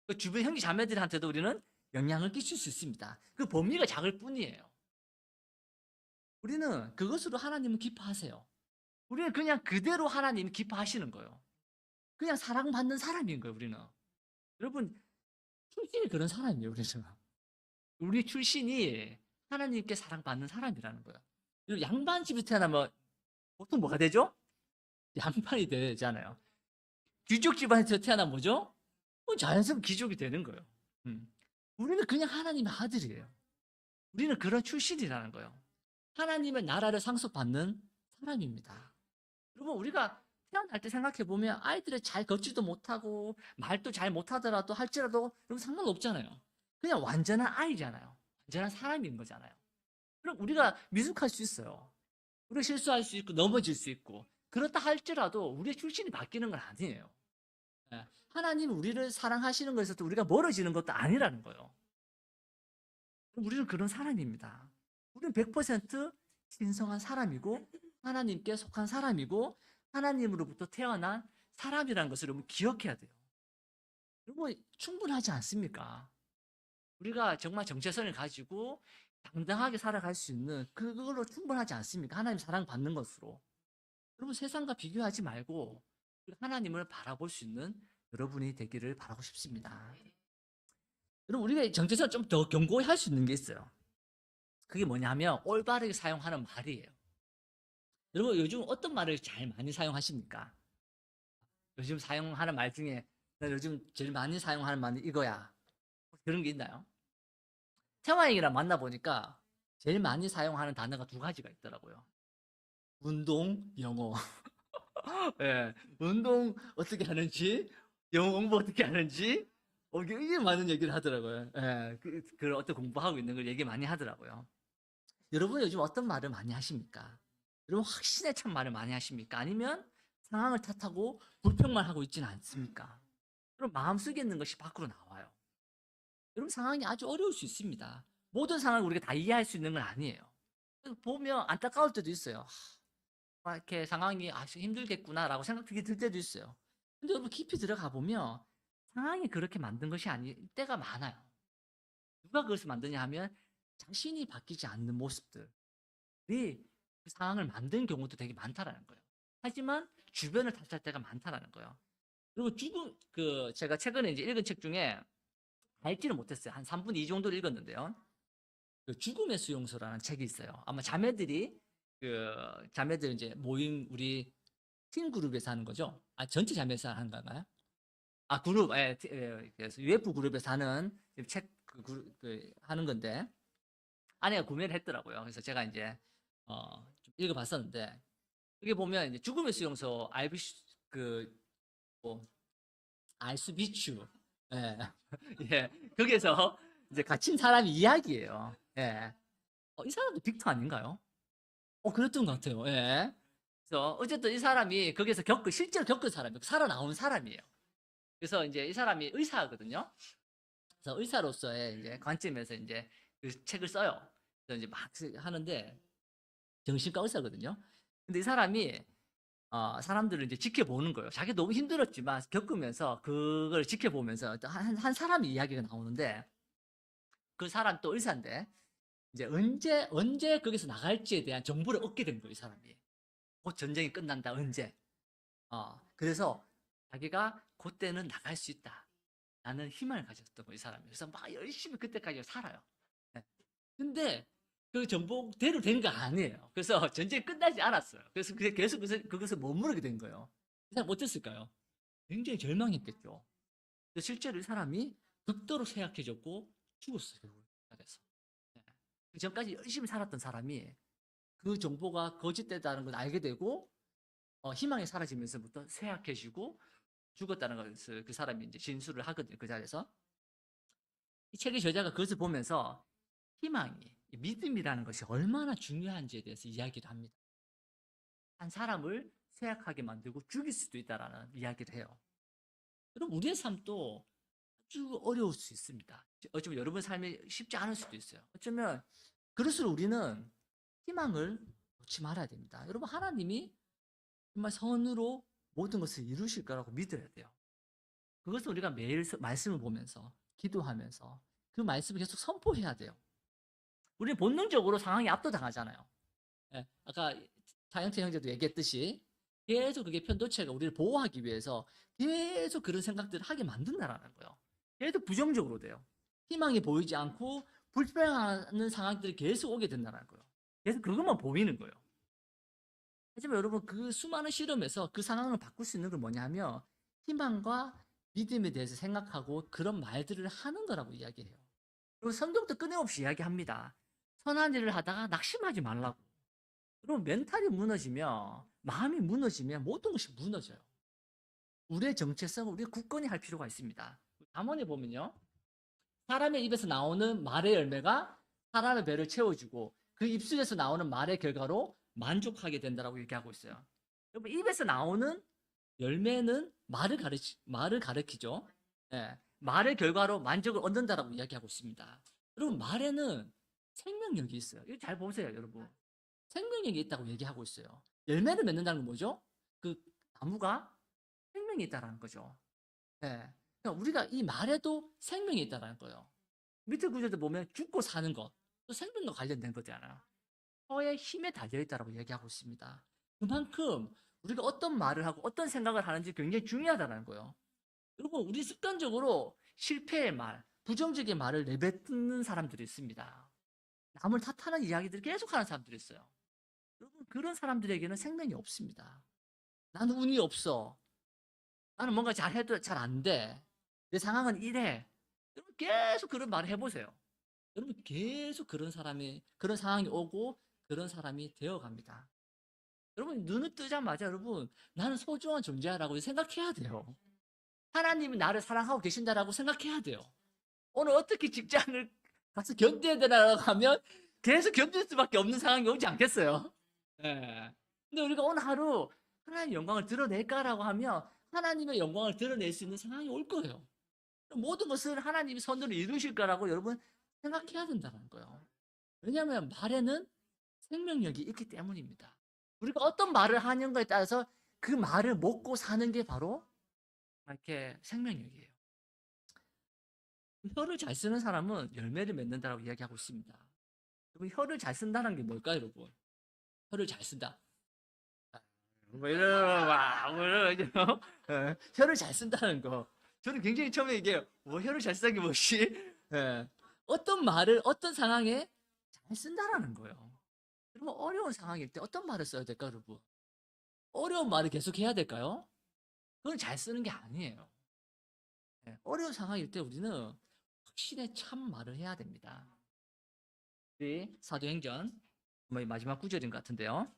[SPEAKER 1] 그 주변 형제 자매들한테도 우리는 영향을 끼칠 수 있습니다. 그 범위가 작을 뿐이에요. 우리는 그것으로 하나님은 기뻐하세요. 우리는 그냥 그대로 하나님이 기뻐하시는 거예요. 그냥 사랑받는 사람인 거예요, 우리는. 여러분, 출신이 그런 사람이에요, 우리는. 우리 출신이 하나님께 사랑받는 사람이라는 거예요. 양반집에 태어나면 보통 뭐가 되죠? 양반이 되잖아요. 귀족 집안에서 태어나면 뭐죠? 자연스럽게 귀족이 되는 거예요. 우리는 그냥 하나님의 아들이에요. 우리는 그런 출신이라는 거예요. 하나님의 나라를 상속받는 사람입니다. 여러분, 우리가 태어날 때 생각해 보면 아이들이 잘 걷지도 못하고 말도 잘 못하더라도 할지라도 여러분 상관없잖아요. 그냥 완전한 아이잖아요. 완전한 사람인 거잖아요. 그럼 우리가 미숙할 수 있어요. 우리가 실수할 수 있고 넘어질 수 있고 그렇다 할지라도 우리의 출신이 바뀌는 건 아니에요. 예. 하나님 우리를 사랑하시는 것에서 우리가 멀어지는 것도 아니라는 거예요. 우리는 그런 사람입니다. 우리는 100% 신성한 사람이고 하나님께 속한 사람이고 하나님으로부터 태어난 사람이라는 것을 여러분 기억해야 돼요. 여러분 충분하지 않습니까? 우리가 정말 정체성을 가지고 당당하게 살아갈 수 있는 그걸로 충분하지 않습니까? 하나님 사랑받는 것으로. 여러분 세상과 비교하지 말고 하나님을 바라볼 수 있는 여러분이 되기를 바라고 싶습니다. 여러분 우리가 정체성을 좀 더 견고히 할 수 있는 게 있어요. 그게 뭐냐면 올바르게 사용하는 말이에요. 여러분 요즘 어떤 말을 잘 많이 사용하십니까? 요즘 사용하는 말 중에 나 요즘 제일 많이 사용하는 말은 이거야. 그런 게 있나요? 태화형이랑 만나보니까 제일 많이 사용하는 단어가 두 가지가 있더라고요. 운동, 영어. 예, 운동 어떻게 하는지, 영어 공부 어떻게 하는지, 이게 많은 얘기를 하더라고요. 예, 그 어떤 공부하고 있는 걸 얘기 많이 하더라고요. 여러분 요즘 어떤 말을 많이 하십니까? 여러분 확신에 찬 말을 많이 하십니까? 아니면 상황을 탓하고 불평만 하고 있지는 않습니까? 여러분 마음속에 있는 것이 밖으로 나와요. 여러분 상황이 아주 어려울 수 있습니다. 모든 상황을 우리가 다 이해할 수 있는 건 아니에요. 보면 안타까울 때도 있어요. 이렇게 상황이 힘들겠구나라고 생각이 들 때도 있어요. 근데 여러분 깊이 들어가 보면 상황이 그렇게 만든 것이 아닐 때가 많아요. 누가 그것을 만드냐 하면 자신이 바뀌지 않는 모습들이 그 상황을 만든 경우도 되게 많다라는 거예요. 하지만 주변을 탓할 때가 많다라는 거예요. 그리고 제가 최근에 이제 읽은 책 중에 알지는 못했어요. 한 3분의 2 정도를 읽었는데요. 그 죽음의 수용소라는 책이 있어요. 아마 자매들 이제 모임 우리 팀 그룹에서 하는 거죠. 전체 자매에서 하는 건가요? 그룹, 그래서 UF 그룹에서 하는 책 하는 건데 아내가 구매를 했더라고요. 그래서 제가 이제 좀 읽어봤었는데 여기 보면 이제 죽음의 수용소 뭐 알수비추 예. 예. 거기에서 이제 갇힌 사람이 이야기예요. 예. 이 사람도 빅터 아닌가요? 그랬던 것 같아요. 예. 그래서 어쨌든 이 사람이 거기서 실제로 겪은 사람이에요. 살아나온 사람이에요. 그래서 이제 이 사람이 의사거든요. 그래서 의사로서의 이제 관점에서 이제 그 책을 써요. 그래서 이제 막 하는데 정신과 의사거든요. 근데 이 사람이 사람들을 이제 지켜보는 거예요. 자기 너무 힘들었지만 겪으면서 그걸 지켜보면서 한 사람의 이야기가 나오는데 그 사람 또 의사인데 이제 언제 거기서 나갈지에 대한 정보를 얻게 된 거예요, 이 사람이. 곧 전쟁이 끝난다, 언제. 그래서 자기가 그때는 나갈 수 있다. 라는 희망을 가졌던 거예요, 이 사람이. 그래서 막 열심히 그때까지 살아요. 네. 근데 그 정보대로 된 거 아니에요. 그래서 전쟁이 끝나지 않았어요. 그래서 계속 그것을 머무르게 된 거예요. 이 사람 어땠을까요? 굉장히 절망했겠죠. 근데 실제로 이 사람이 극도로 쇠약해졌고 죽었어요. 결국. 네. 그 전까지 열심히 살았던 사람이 그 정보가 거짓되다는 걸 알게 되고 희망이 사라지면서부터 쇠약해지고 죽었다는 것을 그 사람이 이제 진술을 하거든요. 그 자리에서. 이 책의 저자가 그것을 보면서 희망이, 믿음이라는 것이 얼마나 중요한지에 대해서 이야기를 합니다. 한 사람을 쇠약하게 만들고 죽일 수도 있다라는 이야기를 해요. 그럼 우리의 삶도 아주 어려울 수 있습니다. 어쩌면 여러분 삶이 쉽지 않을 수도 있어요. 어쩌면 그럴수록 우리는 희망을 놓지 말아야 됩니다. 여러분 하나님이 정말 선으로 모든 것을 이루실 거라고 믿어야 돼요. 그것을 우리가 매일 말씀을 보면서 기도하면서 그 말씀을 계속 선포해야 돼요. 우리는 본능적으로 상황이 압도당하잖아요. 예, 아까 차영태 형제도 얘기했듯이 계속 그게 편도체가 우리를 보호하기 위해서 계속 그런 생각들을 하게 만든다라는 거예요. 계속 부정적으로 돼요. 희망이 보이지 않고 불평하는 상황들이 계속 오게 된다는 거예요. 계속 그것만 보이는 거예요. 하지만 여러분 그 수많은 실험에서 그 상황을 바꿀 수 있는 건 뭐냐면 희망과 믿음에 대해서 생각하고 그런 말들을 하는 거라고 이야기해요. 그리고 성경도 끊임없이 이야기합니다. 선한 일을 하다가 낙심하지 말라고. 여러분 멘탈이 무너지면 마음이 무너지면 모든 것이 무너져요. 우리의 정체성을 우리가 굳건히 할 필요가 있습니다. 잠언에 보면요. 사람의 입에서 나오는 말의 열매가 사람의 배를 채워주고 그 입술에서 나오는 말의 결과로 만족하게 된다라고 얘기하고 있어요. 여러분 입에서 나오는 열매는 말을 가르치죠. 예, 말의 결과로 만족을 얻는다라고 이야기하고 있습니다. 여러분 말에는 생명력이 있어요. 이거 잘 보세요, 여러분. 생명력이 있다고 얘기하고 있어요. 열매를 맺는다는 건 뭐죠? 그 나무가 생명이 있다라는 거죠. 예. 그러니까 우리가 이 말에도 생명이 있다라는 거예요. 밑에 구절도 보면 죽고 사는 것, 또 생명과 관련된 거잖아요. 혀의 힘에 달려있다라고 얘기하고 있습니다. 그만큼 우리가 어떤 말을 하고 어떤 생각을 하는지 굉장히 중요하다는 거예요. 여러분, 우리 습관적으로 실패의 말, 부정적인 말을 내뱉는 사람들이 있습니다. 남을 탓하는 이야기들을 계속하는 사람들이 있어요. 여러분, 그런 사람들에게는 생명이 없습니다. 나는 운이 없어. 나는 뭔가 잘해도 잘 안 돼. 내 상황은 이래. 여러분, 계속 그런 말을 해보세요. 여러분, 계속 그런 상황이 오고 그런 사람이 되어갑니다. 여러분, 눈을 뜨자마자 여러분, 나는 소중한 존재라고 생각해야 돼요. 하나님이 나를 사랑하고 계신다라고 생각해야 돼요. 오늘 어떻게 직장을 가서 견뎌야 되나라고 하면 계속 견딜 수밖에 없는 상황이 오지 않겠어요? 예. 근데 우리가 오늘 하루 하나님의 영광을 드러낼까라고 하면 하나님의 영광을 드러낼 수 있는 상황이 올 거예요. 모든 것을 하나님이 선으로 이루실 거라고 여러분 생각해야 된다는 거예요. 왜냐하면 말에는 생명력이 있기 때문입니다. 우리가 어떤 말을 하는가에 따라서 그 말을 먹고 사는 게 바로 이렇게 생명력이에요. 혀를 잘 쓰는 사람은 열매를 맺는다라고 이야기하고 있습니다. 여러분, 혀를 잘 쓴다는 게 뭘까요, 여러분? 혀를 잘 쓴다. 뭐 이런, 와, 뭐 이런, 혀를 잘 쓴다는 거. 저는 굉장히 처음에 이게, 뭐, 혀를 잘 쓴다는 게 뭐지? 예. 어떤 말을, 어떤 상황에 잘 쓴다라는 거예요. 여러분, 어려운 상황일 때 어떤 말을 써야 될까요, 여러분? 어려운 말을 계속 해야 될까요? 그건 잘 쓰는 게 아니에요. 예. 어려운 상황일 때 우리는 확신에 참 말을 해야 됩니다. 우리 사도행전, 마지막 구절인 것 같은데요.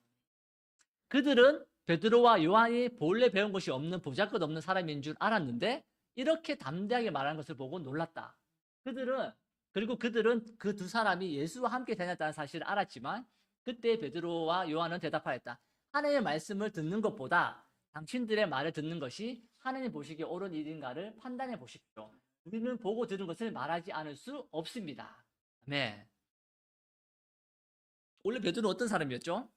[SPEAKER 1] 그들은 베드로와 요한이 본래 배운 것이 없는 보잘것없는 사람인 줄 알았는데 이렇게 담대하게 말하는 것을 보고 놀랐다. 그리고 그들은 그 두 사람이 예수와 함께 다녔다는 사실을 알았지만 그때 베드로와 요한은 대답하였다. 하나님의 말씀을 듣는 것보다 당신들의 말을 듣는 것이 하나님 보시기에 옳은 일인가를 판단해 보십시오. 우리는 보고 들은 것을 말하지 않을 수 없습니다. 아멘. 원래 베드로는 어떤 사람이었죠?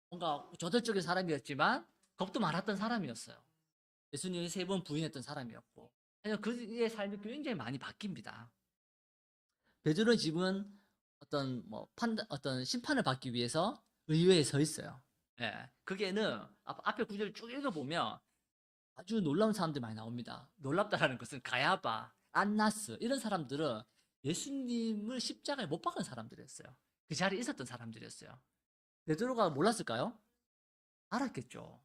[SPEAKER 1] 뭔가 저돌적인 사람이었지만 겁도 많았던 사람이었어요. 예수님을 3번 부인했던 사람이었고 그의 삶이 굉장히 많이 바뀝니다. 베드로는 지금은 어떤 심판을 받기 위해서 의회에 서 있어요. 예, 거기에는 앞에 구절을 쭉 읽어보면 아주 놀라운 사람들이 많이 나옵니다. 놀랍다라는 것은 가야바, 안나스 이런 사람들은 예수님을 십자가에 못 박은 사람들이었어요. 그 자리에 있었던 사람들이었어요. 베드로가 몰랐을까요? 알았겠죠.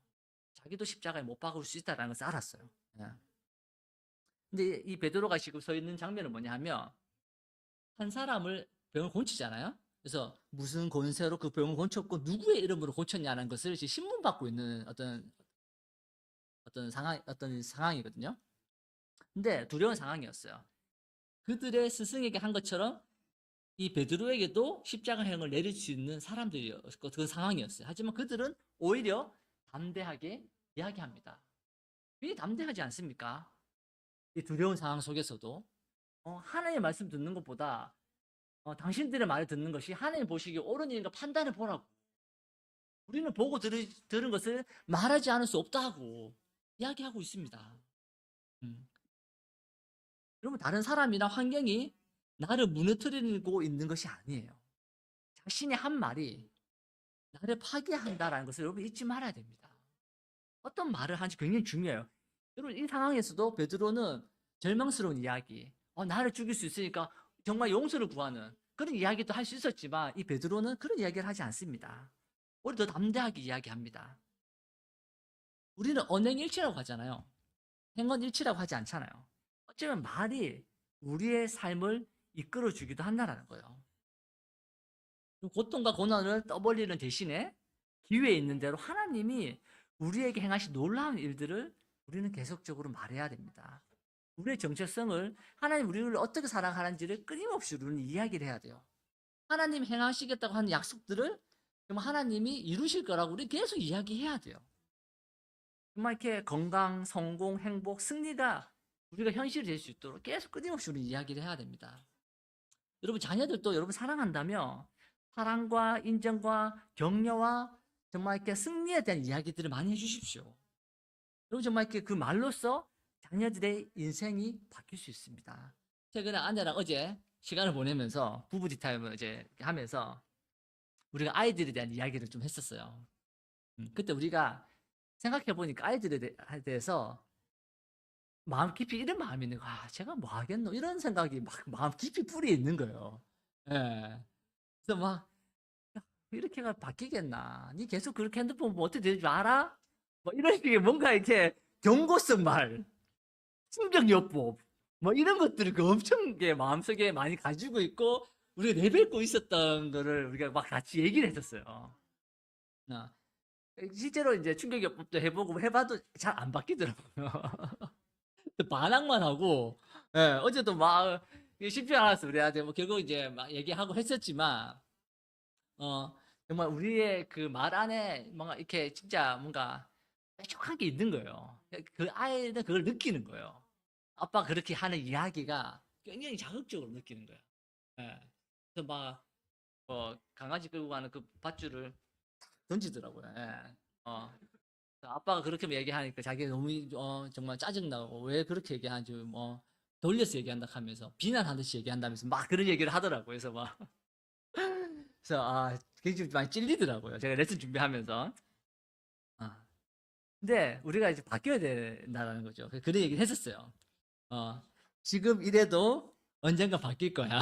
[SPEAKER 1] 자기도 십자가에 못 박을 수 있다는 것을 알았어요. 예. 근데 이 베드로가 지금 서 있는 장면은 뭐냐 하면 한 사람을 병을 고치잖아요. 그래서 무슨 권세로 그 병을 고쳤고 누구의 이름으로 고쳤냐는 것을 지금 신문받고 있는 어떤 상황이거든요. 근데 두려운 상황이었어요. 그들의 스승에게 한 것처럼 이 베드로에게도 십자가형을 내릴 수 있는 사람들이었고 그 상황이었어요. 하지만 그들은 오히려 담대하게 이야기합니다. 왜 담대하지 않습니까? 이 두려운 상황 속에서도 하나님의 말씀 듣는 것보다 당신들의 말을 듣는 것이 하나님 보시기에 옳은 일인가 판단해 보라고. 우리는 보고 들은 것을 말하지 않을 수 없다고 이야기하고 있습니다. 여러분, 다른 사람이나 환경이 나를 무너뜨리고 있는 것이 아니에요. 자신의 한 말이 나를 파괴한다라는 것을 여러분 잊지 말아야 됩니다. 어떤 말을 하는지 굉장히 중요해요. 여러분, 이 상황에서도 베드로는 절망스러운 이야기, 나를 죽일 수 있으니까 정말 용서를 구하는 그런 이야기도 할 수 있었지만 이 베드로는 그런 이야기를 하지 않습니다. 오히려 더 담대하게 이야기합니다. 우리는 언행일치라고 하잖아요. 행언일치라고 하지 않잖아요. 어쩌면 말이 우리의 삶을 이끌어주기도 한다는 거예요. 고통과 고난을 떠벌리는 대신에 기회에 있는 대로 하나님이 우리에게 행하신 놀라운 일들을 우리는 계속적으로 말해야 됩니다. 우리의 정체성을 하나님 우리를 어떻게 사랑하는지를 끊임없이 우리는 이야기를 해야 돼요. 하나님 행하시겠다고 하는 약속들을 정말 하나님이 이루실 거라고 우리 계속 이야기해야 돼요. 정말 이렇게 건강, 성공, 행복, 승리가 우리가 현실이 될 수 있도록 계속 끊임없이 우리 이야기를 해야 됩니다. 여러분 자녀들도 여러분 사랑한다면 사랑과 인정과 격려와 정말 이렇게 승리에 대한 이야기들을 많이 해주십시오. 여러분 정말 이렇게 그 말로써 자녀들의 인생이 바뀔 수 있습니다. 최근에 아내랑 어제 시간을 보내면서 부부 디타임을 이제 하면서 우리가 아이들에 대한 이야기를 좀 했었어요. 그때 우리가 생각해 보니까 아이들에 대해서 마음 깊이 이런 마음이 있는 거야. 제가 뭐 하겠노? 이런 생각이 막 마음 깊이 뿌리에 있는 거예요. 예. 그래서 막 이렇게가 바뀌겠나? 니 계속 그렇게 핸드폰 보면 어떻게 될 줄 알아? 뭐 이런 식의 뭔가 이렇게 경고성 말, 충격요법, 뭐 이런 것들을 그 엄청 게 마음속에 많이 가지고 있고 우리가 내뱉고 있었던 거를 우리가 막 같이 얘기를 했었어요. 어. 실제로 이제 충격요법도 해보고 해봐도 잘 안 바뀌더라고요. 반항만 하고, 예, 어제도 막 쉽지 않았어 우리한테 뭐 결국 이제 막 얘기하고 했었지만, 정말 우리의 그 말 안에 뭔가 이렇게 진짜 뭔가 뾰족한 게 있는 거예요. 그 아이는 그걸 느끼는 거예요. 아빠 그렇게 하는 이야기가 굉장히 자극적으로 느끼는 거예요. 예. 그래서 막 강아지 끌고 가는 그 밧줄을 던지더라고요. 예. 아빠가 그렇게 얘기하니까 자기가 너무 정말 짜증나고 왜 그렇게 얘기하는지 뭐 돌려서 얘기한다 하면서 비난하듯이 얘기한다면서 막 그런 얘기를 하더라고요. 그래서 막 그래서 굉장히 많이 찔리더라고요. 제가 레슨 준비하면서. 아, 근데 우리가 이제 바뀌어야 된다는 거죠. 그런 얘기를 했었어요. 지금 이래도 언젠가 바뀔 거야.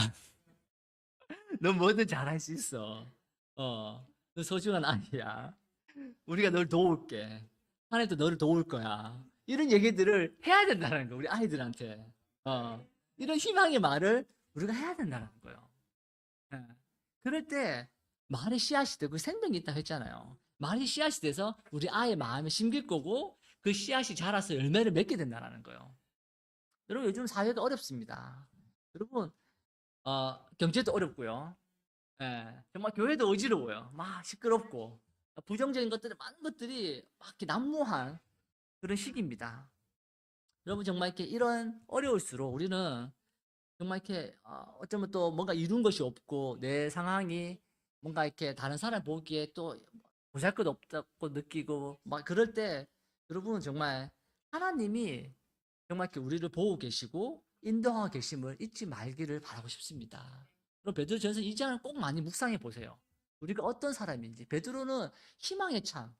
[SPEAKER 1] 너 뭐든 잘할 수 있어. 너 소중한 아이야. 우리가 널 도울게. 하나님도 너를 도울 거야. 이런 얘기들을 해야 된다는 거, 우리 아이들한테. 이런 희망의 말을 우리가 해야 된다는 거예요. 예. 그럴 때 말의 씨앗이 되고 생명이 있다고 했잖아요. 말의 씨앗이 돼서 우리 아이의 마음에 심길 거고 그 씨앗이 자라서 열매를 맺게 된다는 거예요. 여러분 요즘 사회가 어렵습니다. 여러분 경제도 어렵고요. 예, 정말 교회도 어지러워요. 막 시끄럽고 부정적인 것들이 많은 것들이 막 이렇게 난무한 그런 시기입니다. 여러분 정말 이렇게 이런 어려울수록 우리는 정말 이렇게 어쩌면 또 뭔가 이룬 것이 없고 내 상황이 뭔가 이렇게 다른 사람 보기에 또 보잘것없다고 느끼고 막 그럴 때 여러분 정말 하나님이 정말 이렇게 우리를 보고 계시고 인도하고 계심을 잊지 말기를 바라고 싶습니다. 그럼 베드로전서 2장을 꼭 많이 묵상해 보세요. 우리가 어떤 사람인지. 베드로는 희망에 찬,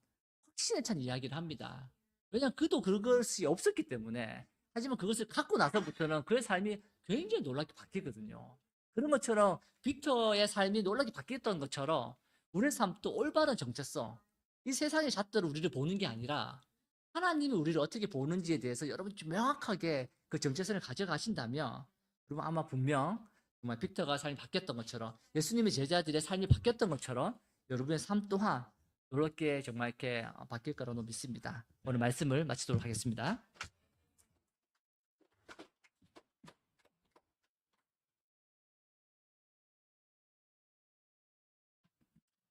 [SPEAKER 1] 확신에 찬 이야기를 합니다. 왜냐하면 그도 그것이 없었기 때문에. 하지만 그것을 갖고 나서부터는 그의 삶이 굉장히 놀랍게 바뀌거든요. 그런 것처럼 빅터의 삶이 놀랍게 바뀌었던 것처럼 우리의 삶도 올바른 정체성, 이 세상의 잣대로 우리를 보는 게 아니라 하나님이 우리를 어떻게 보는지에 대해서 여러분 좀 명확하게 그 정체성을 가져가신다면 여러분 아마 분명 정말 빅터가 삶이 바뀌었던 것처럼 예수님의 제자들의 삶이 바뀌었던 것처럼 여러분의 삶 또한 이렇게 정말 이렇게 바뀔 거라고 믿습니다. 오늘 말씀을 마치도록 하겠습니다.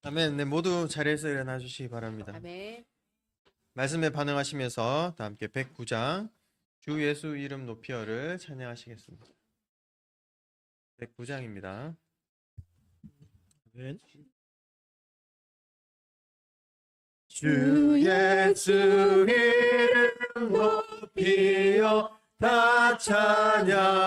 [SPEAKER 2] 아멘. 네, 모두 자리에서 일어나 주시기 바랍니다.
[SPEAKER 3] 아멘.
[SPEAKER 2] 말씀에 반응하시면서 다 함께 109장 주 예수 이름 높이어를 찬양하시겠습니다. 109장입니다. 아멘. 주 예수 이름 높이어 다 찬양하여라.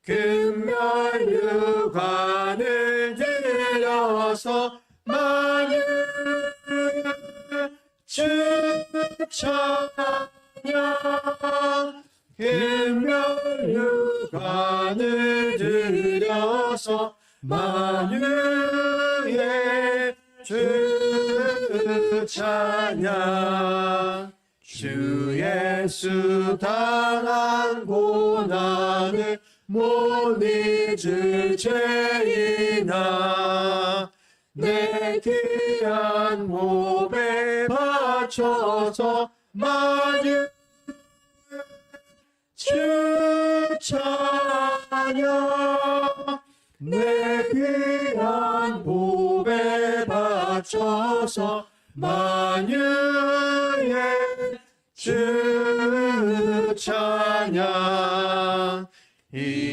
[SPEAKER 2] 금면유관을 들여서 만유의 주 찬양. 금면유관을 들여서 만유의 주 찬양. 주 예수 당한 고난을 못 잊을 죄이나 내 귀한 몸에 바쳐서 만유 주 찬양. 내 귀한 몸에 바쳐서 만유의 주 찬양. 이